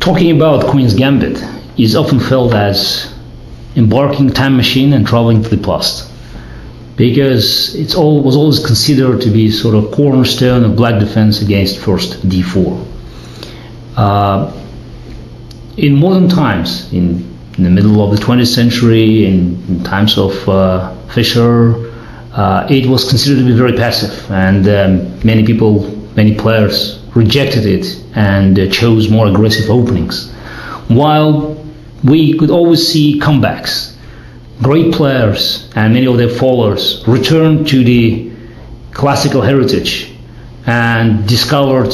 Talking about Queen's Gambit is often felt as embarking time machine and traveling to the past, because was always considered to be sort of cornerstone of black defense against first d4. In modern times, in the middle of the 20th century, in times of Fischer, it was considered to be very passive, and many players rejected it and chose more aggressive openings. While we could always see comebacks, great players and many of their followers returned to the classical heritage and discovered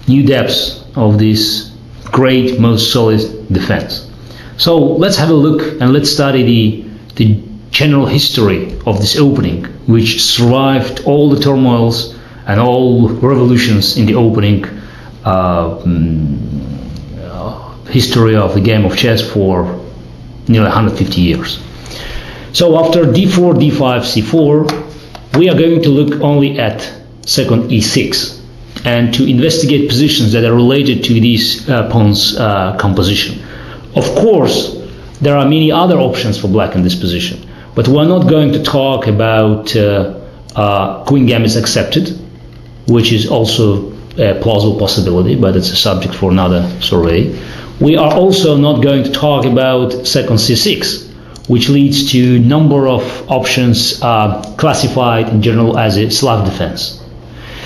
new depths of this great, most solid defense. So let's have a look and let's study the general history of this opening, which survived all the turmoils and all revolutions in the opening history of the game of chess for nearly 150 years. So after d4, d5, c4, we are going to look only at second e6 and to investigate positions that are related to this pawn's composition. Of course, there are many other options for black in this position, but we're not going to talk about Queen Gambit accepted, which is also a plausible possibility, but it's a subject for another survey. We are also not going to talk about second c6, which leads to a number of options classified in general as a Slav defense.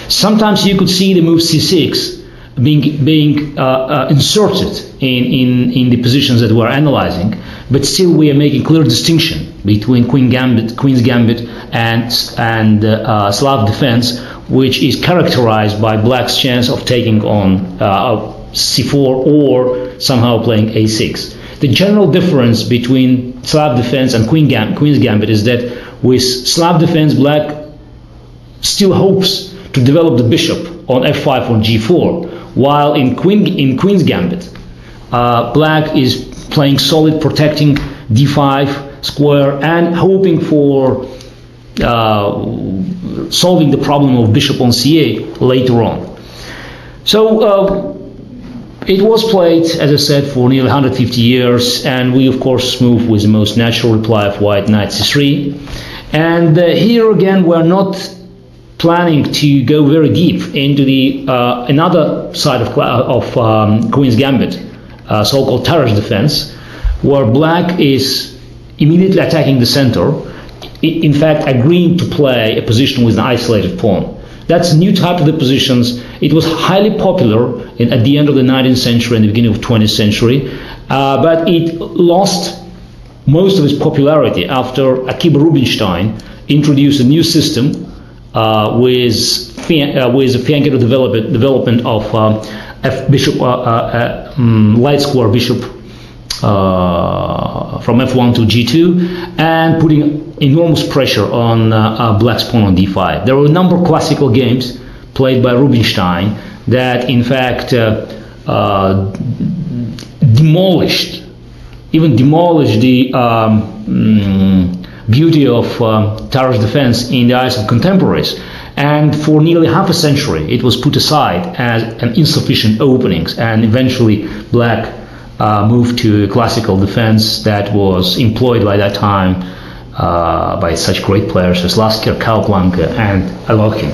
Sometimes you could see the move c6 being inserted in the positions that we're analyzing, but still we are making clear distinction between Queen's Gambit and Slav defense, which is characterized by black's chance of taking on c4 or somehow playing a6. The general difference between Slav defense and Queen's Gambit is that with Slav defense, black still hopes to develop the bishop on f5 or g4, while in Queen's Gambit, black is playing solid, protecting d5 square and hoping for solving the problem of bishop on c8 later on. So it was played, as I said, for nearly 150 years, and we of course move with the most natural reply of white knight c3. And here again we're not planning to go very deep into the another side of Queen's Gambit, so-called Tarrasch defense, where black is immediately attacking the center, in fact agreeing to play a position with an isolated pawn. That's a new type of the positions. It was highly popular at the end of the 19th century and the beginning of the 20th century, but it lost most of its popularity after Akiba Rubinstein introduced a new system with a fianchetto development of light square bishop from f1 to g2, and putting enormous pressure on black's pawn on d5. There were a number of classical games played by Rubinstein that in fact demolished the beauty of Tarrasch defense in the eyes of contemporaries. And for nearly half a century, it was put aside as an insufficient openings, and eventually black moved to a classical defense that was employed by that time by such great players as Lasker, Kauffmann, and Alokin.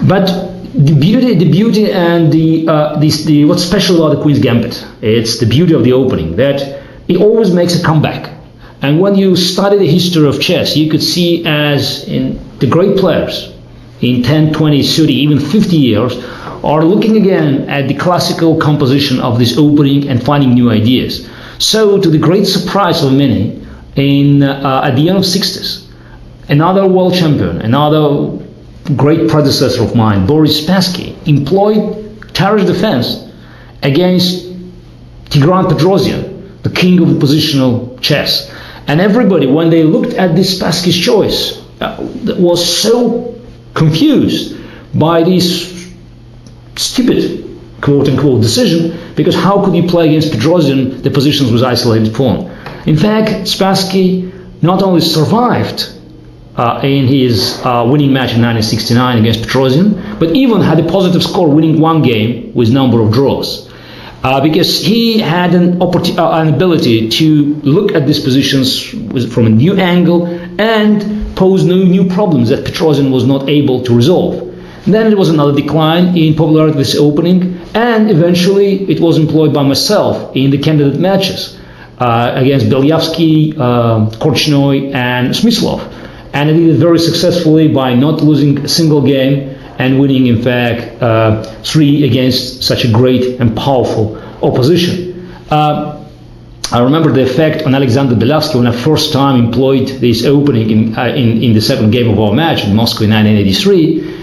But the beauty and the what's special about the Queen's Gambit, it's the beauty of the opening, that it always makes a comeback. And when you study the history of chess, you could see as in the great players in 10, 20, 30, even 50 years are looking again at the classical composition of this opening and finding new ideas. So to the great surprise of many, at the end of 60s, another world champion, another great predecessor of mine, Boris Spassky, employed Tarrasch defense against Tigran Petrosian, the king of positional chess. And everybody, when they looked at this Spassky's choice, was so confused by this stupid, quote-unquote, decision, because how could you play against Petrosian the positions with isolated pawn? In fact, Spassky not only survived in his winning match in 1969 against Petrosian, but even had a positive score, winning one game with number of draws. Because he had an ability to look at these positions from a new angle and pose new problems that Petrosian was not able to resolve. Then there was another decline in popularity of this opening, and eventually it was employed by myself in the candidate matches against Belyavsky, Korchnoi, and Smyslov. And I did it very successfully by not losing a single game and winning, in fact, 3 against such a great and powerful opposition. I remember the effect on Alexander Belyavsky when I first time employed this opening in the second game of our match in Moscow in 1983.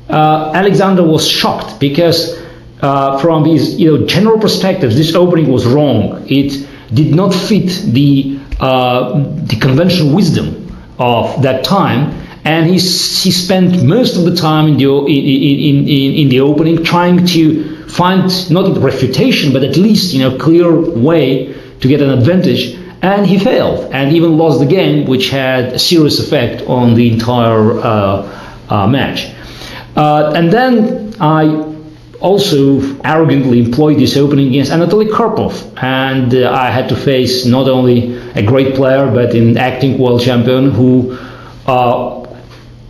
Alexander was shocked because from his general perspectives, this opening was wrong. It did not fit the conventional wisdom of that time, and he spent most of the time in the opening trying to find not a refutation but at least clear way to get an advantage, and he failed and even lost the game, which had a serious effect on the entire match. And then I also arrogantly employed this opening against Anatoly Karpov, and I had to face not only a great player but an acting world champion who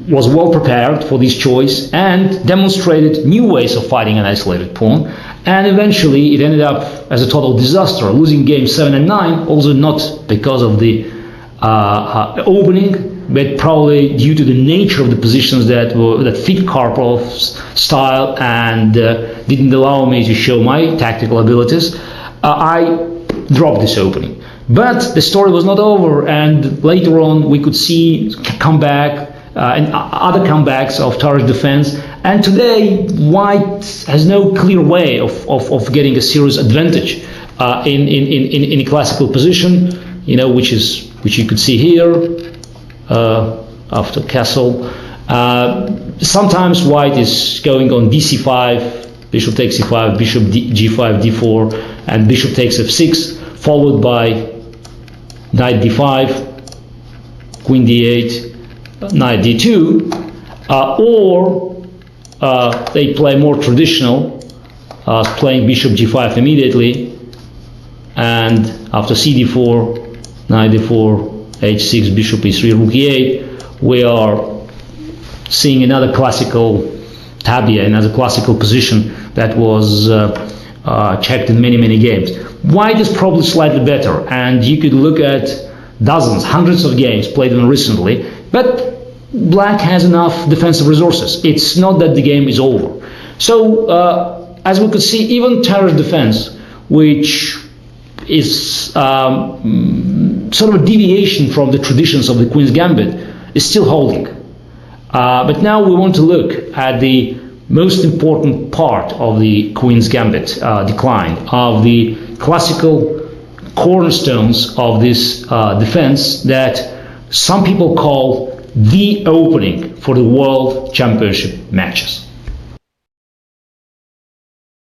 was well prepared for this choice and demonstrated new ways of fighting an isolated pawn. And eventually it ended up as a total disaster, losing games 7 and 9, also not because of the opening, but probably due to the nature of the positions that fit Karpov's style and didn't allow me to show my tactical abilities. I dropped this opening. But the story was not over, and later on we could see comeback and other comebacks of Taras defense. And today White has no clear way of getting a serious advantage in a classical position, which you could see here. After castle. Sometimes White is going on dc5, bishop takes c5, bishop g5, d4, and bishop takes f6, followed by knight d5, queen d8, knight d2, or they play more traditional, playing bishop g5 immediately, and after cd4, knight d4, h6, bishop e3, rook e8, we are seeing another classical tabia, another classical position that was checked in many games. White is probably slightly better, and you could look at dozens, hundreds of games played in recently, but Black has enough defensive resources. It's not that the game is over. So as we could see, even Taras defense, which is sort of a deviation from the traditions of the Queen's Gambit, is still holding. But now we want to look at the most important part of the Queen's Gambit decline, of the classical cornerstones of this defense that some people call the opening for the World Championship matches.